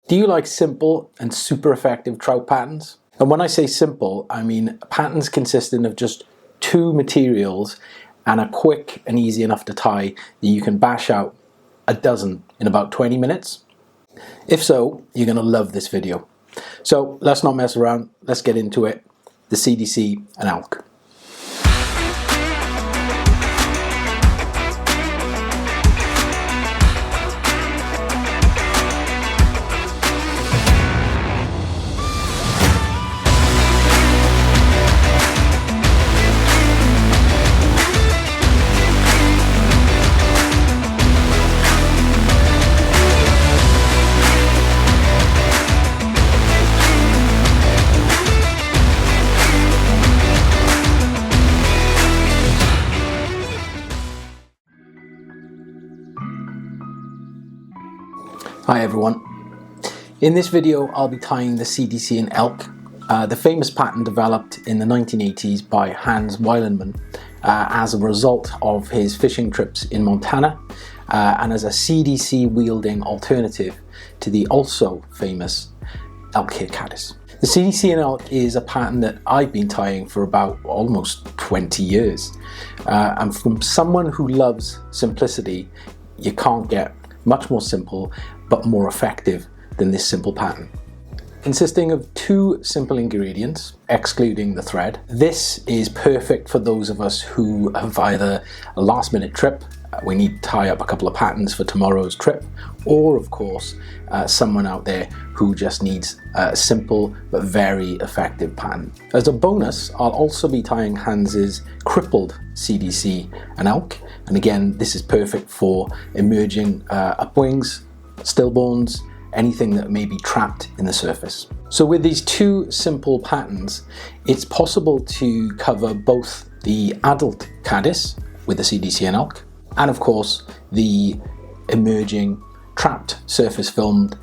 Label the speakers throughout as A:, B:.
A: Do you like simple and super effective trout patterns? And when I say simple, I mean patterns consisting of just two materials and are quick and easy enough to tie that you can bash out a dozen in about 20 minutes? If so, you're going to love this video. So let's not mess around, let's get into it. The CdC and Elk. Hi everyone. In this video I'll be tying the CdC and Elk, the famous pattern developed in the 1980s by Hans Weilenmann as a result of his fishing trips in Montana and as a CdC wielding alternative to the also famous Elk-Haired Caddis. The CdC and Elk is a pattern that I've been tying for about almost 20 years. And from someone who loves simplicity, you can't get much more simple but more effective than this simple pattern. Consisting of two simple ingredients, excluding the thread. This is perfect for those of us who have either a last minute trip, we need to tie up a couple of patterns for tomorrow's trip, or of course someone out there who just needs a simple but very effective pattern. As a bonus, I'll also be tying Hans's Crippled CdC and Elk, and again this is perfect for emerging upwings, stillborns, anything that may be trapped in the surface. So with these two simple patterns, it's possible to cover both the adult caddis with the CdC and Elk, and of course the emerging trapped surface filmed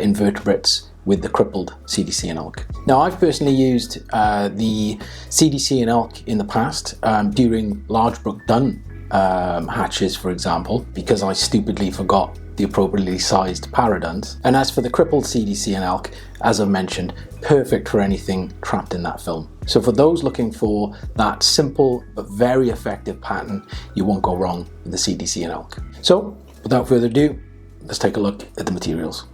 A: invertebrates with the crippled CdC and Elk. Now I've personally used the CdC and Elk in the past during large brook dun hatches, for example, because I stupidly forgot the appropriately sized paraduns. And as for the crippled CdC and Elk, as I've mentioned, perfect for anything trapped in that film. So for those looking for that simple but very effective pattern, you won't go wrong with the CdC and Elk. So without further ado, let's take a look at the materials.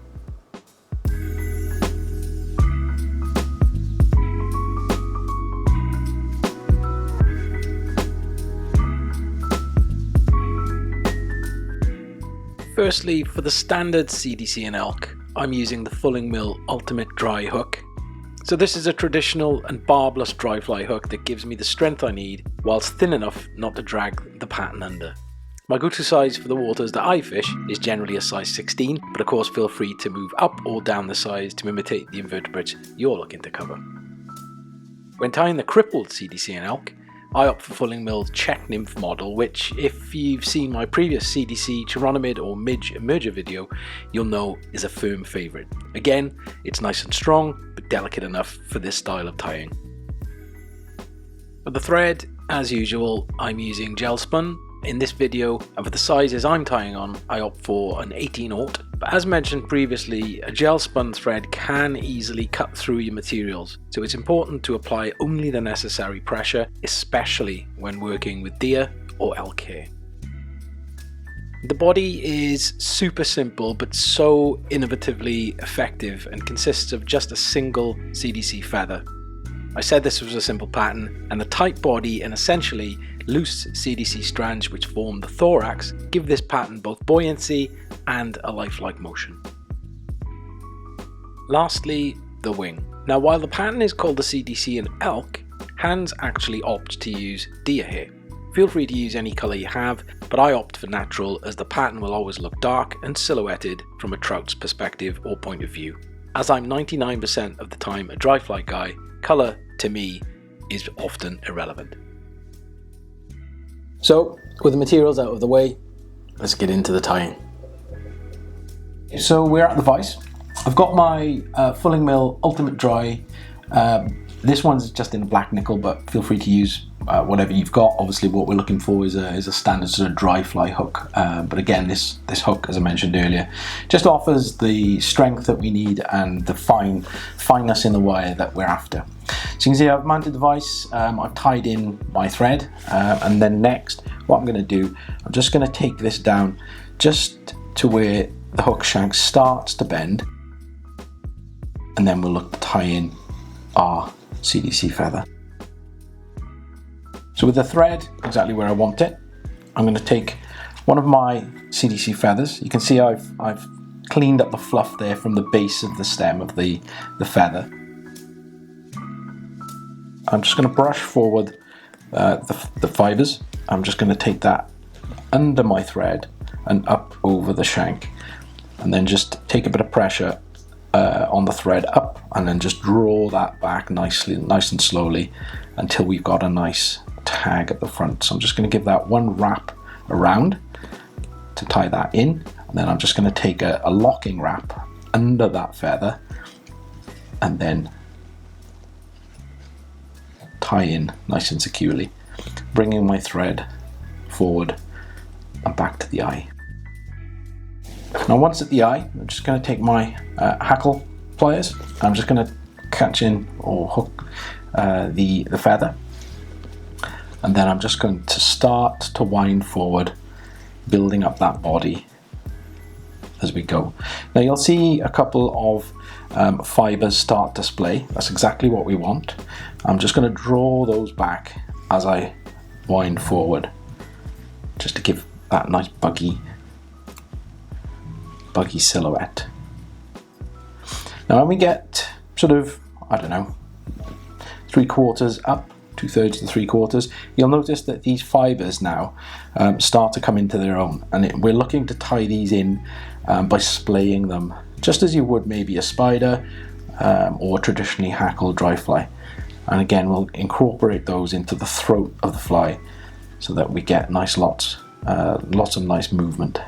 A: Firstly, for the standard CdC and Elk, I'm using the Fulling Mill Ultimate Dry Hook. So this is a traditional and barbless dry fly hook that gives me the strength I need whilst thin enough not to drag the pattern under. My go-to size for the waters that I fish is generally a size 16, but of course feel free to move up or down the size to imitate the invertebrates you're looking to cover. When tying the Crippled CdC and Elk, I opt for Fulling Mill's Check Nymph model, which, if you've seen my previous CdC Chironomid or Midge Emerger video, you'll know is a firm favourite. Again, it's nice and strong, but delicate enough for this style of tying. For the thread, as usual, I'm using gel spun. In this video, and for the sizes I'm tying on, I opt for an 18/0. But as mentioned previously, a gel spun thread can easily cut through your materials, so it's important to apply only the necessary pressure, especially when working with deer or elk hair. The body is super simple but so innovatively effective and consists of just a single CdC feather. I said this was a simple pattern, and the tight body and essentially loose CdC strands which form the thorax give this pattern both buoyancy and a lifelike motion. Lastly, the wing. Now while the pattern is called the CdC and Elk, Hans actually opt to use deer hair. Feel free to use any colour you have, but I opt for natural as the pattern will always look dark and silhouetted from a trout's perspective or point of view. As I'm 99% of the time a dry fly guy, colour to me is often irrelevant. So with the materials out of the way, let's get into the tying. So we're at the vise. I've got my Fulling Mill Ultimate Dry This one's just in a black nickel, but feel free to use whatever you've got. Obviously what we're looking for is a standard sort of dry fly hook, but again this hook, as I mentioned earlier, just offers the strength that we need and the fineness in the wire that we're after. So you can see I've mounted the vise, I've tied in my thread, and then next what I'm going to do, I'm just going to take this down just to where the hook shank starts to bend, and then we'll look to tie in our CdC feather. So with the thread exactly where I want it, I'm going to take one of my CdC feathers. You can see I've cleaned up the fluff there from the base of the stem of the feather. I'm just going to brush forward the fibers. I'm just going to take that under my thread and up over the shank, and then just take a bit of pressure on the thread up, and then just draw that back nice and slowly until we've got a nice tag at the front. So I'm just going to give that one wrap around to tie that in, and then I'm just going to take a locking wrap under that feather and then tie in nice and securely, bringing my thread forward and back to the eye. Now once at the eye, I'm just going to take my hackle pliers. I'm just going to catch in or hook the feather, and then I'm just going to start to wind forward, building up that body as we go. Now you'll see a couple of fibers start to splay. That's exactly what we want. I'm just going to draw those back as I wind forward, just to give that nice buggy silhouette. Now when we get sort of, I don't know, 3/4 up, 2/3 to 3/4, you'll notice that these fibers now start to come into their own, and we're looking to tie these in by splaying them, just as you would maybe a spider or traditionally hackled dry fly. And again, we'll incorporate those into the throat of the fly so that we get lots of nice movement.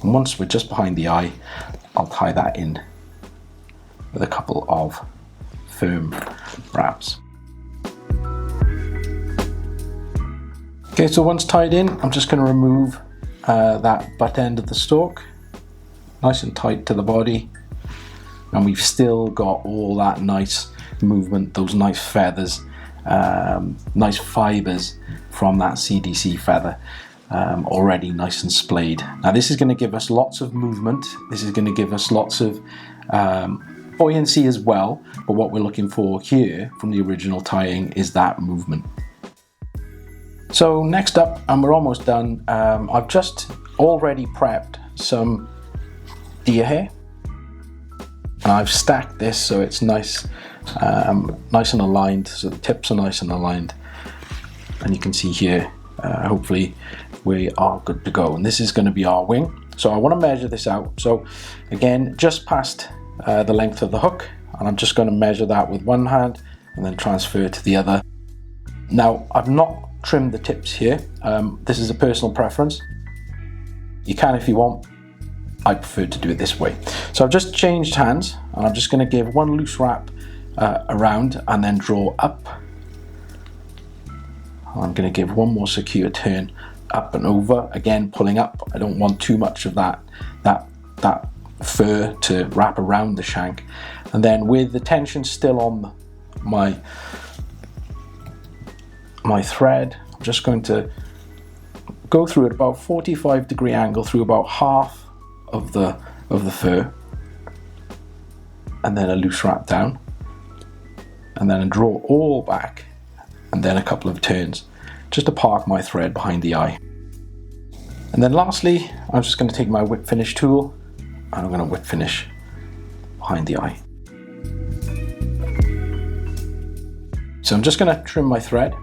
A: And once we're just behind the eye, I'll tie that in with a couple of firm wraps. Okay, so once tied in, I'm just going to remove that butt end of the stalk, nice and tight to the body, and we've still got all that nice movement, those nice feathers, nice fibers from that CdC feather. Already nice and splayed. Now this is going to give us lots of movement, this is going to give us lots of buoyancy as well, but what we're looking for here from the original tying is that movement. So next up, and we're almost done, I've just already prepped some deer hair, and I've stacked this so it's nice and aligned, so the tips are nice and aligned, and you can see here hopefully we are good to go, and this is going to be our wing. So I want to measure this out. So again, just past the length of the hook, and I'm just going to measure that with one hand and then transfer to the other. Now I've not trimmed the tips here, this is a personal preference. You can if you want, I prefer to do it this way. So I've just changed hands, and I'm just going to give one loose wrap around and then draw up. I'm going to give one more secure turn up and over, again pulling up. I don't want too much of that fur to wrap around the shank, and then with the tension still on my thread, I'm just going to go through at about 45-degree angle through about half of the fur, and then a loose wrap down, and then draw all back, and then a couple of turns just to park my thread behind the eye. And then lastly, I'm just going to take my whip finish tool, and I'm going to whip finish behind the eye. So I'm just going to trim my thread,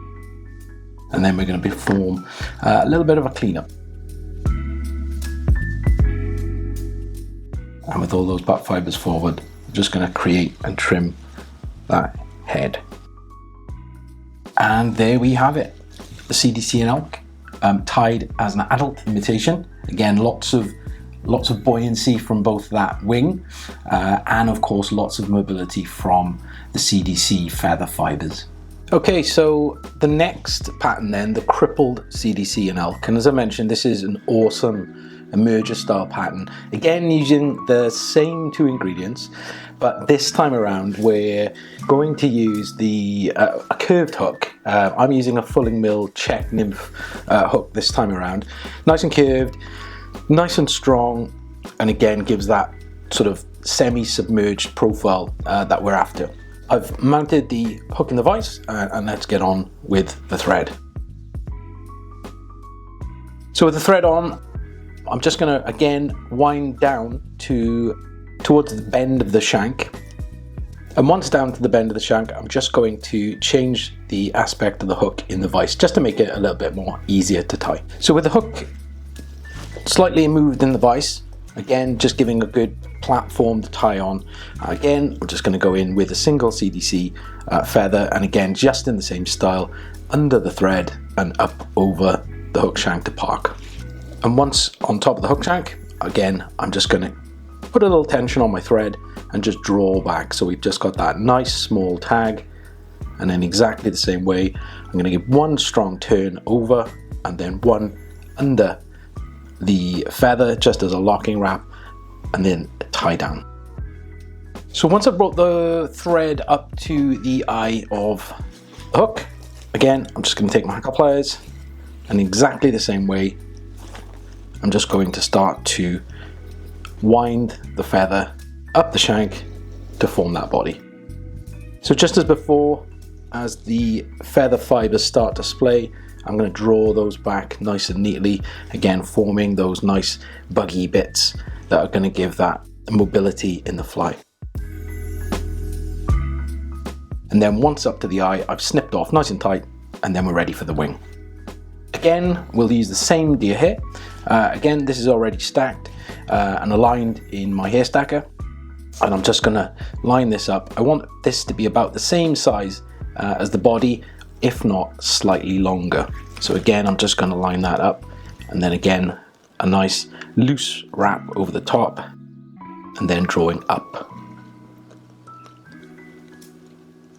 A: and then we're going to perform a little bit of a cleanup. And with all those butt fibers forward, I'm just going to create and trim that head. And there we have it, the CdC and Elk, tied as an adult imitation. Again, lots of lots of buoyancy from both that wing and of course lots of mobility from the CdC feather fibers. Okay, so the next pattern then, the crippled CdC and Elk, and as I mentioned, this is an awesome emerger style pattern, again using the same 2 ingredients, but this time around we're going to use a curved hook. I'm using a fulling mill check nymph hook this time around, nice and curved, nice and strong, and again gives that sort of semi-submerged profile that we're after. I've mounted the hook in the vise and let's get on with the thread. So with the thread on, I'm just going to again wind down towards the bend of the shank, and once down to the bend of the shank, I'm just going to change the aspect of the hook in the vise just to make it a little bit more easier to tie. So with the hook slightly moved in the vise, again just giving a good platform to tie on, again we're just going to go in with a single CdC feather, and again just in the same style, under the thread and up over the hook shank to park. And once on top of the hook shank, again I'm just going to put a little tension on my thread and just draw back, so we've just got that nice small tag, and then exactly the same way I'm going to give one strong turn over and then one under the feather just as a locking wrap, and then tie down. So once I've brought the thread up to the eye of the hook, again I'm just going to take my hackle pliers, and exactly the same way I'm just going to start to wind the feather up the shank to form that body. So just as before, as the feather fibers start to splay, I'm going to draw those back nice and neatly, again forming those nice buggy bits that are going to give that mobility in the fly. And then once up to the eye, I've snipped off nice and tight, and then we're ready for the wing. Again, we'll use the same deer hair. Again, this is already stacked and aligned in my hair stacker, and I'm just going to line this up. I want this to be about the same size as the body, if not slightly longer. So again, I'm just going to line that up, and then again a nice loose wrap over the top, and then drawing up.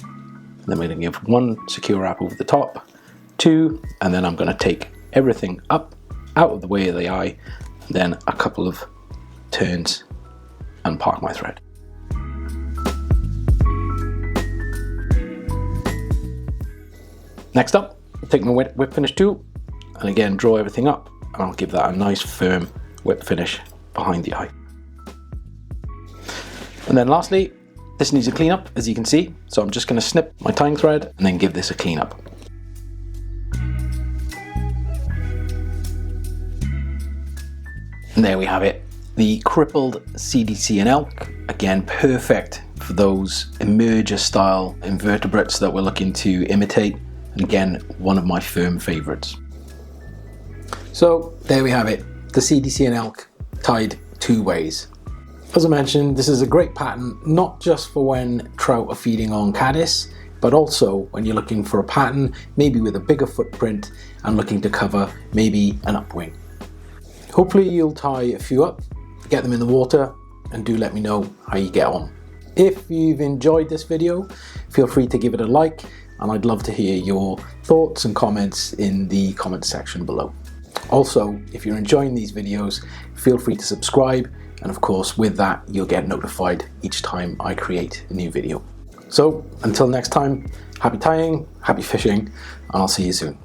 A: And then we're going to give one secure wrap over the top, 2, and then I'm going to take everything up out of the way of the eye, and then a couple of turns and park my thread. Next up, take my whip finish tool and again draw everything up, and I'll give that a nice firm whip finish behind the eye. And then lastly, this needs a clean up, as you can see, so I'm just going to snip my tying thread and then give this a clean up. And there we have it, the crippled CdC and Elk, again perfect for those emerger style invertebrates that we're looking to imitate, and again one of my firm favourites. So there we have it, the CdC and Elk tied 2 ways. As I mentioned, this is a great pattern not just for when trout are feeding on caddis, but also when you're looking for a pattern maybe with a bigger footprint and looking to cover maybe an upwing. Hopefully you'll tie a few up, get them in the water, and do let me know how you get on. If you've enjoyed this video, feel free to give it a like, and I'd love to hear your thoughts and comments in the comment section below. Also, if you're enjoying these videos, feel free to subscribe, and of course with that you'll get notified each time I create a new video. So until next time, happy tying, happy fishing, and I'll see you soon.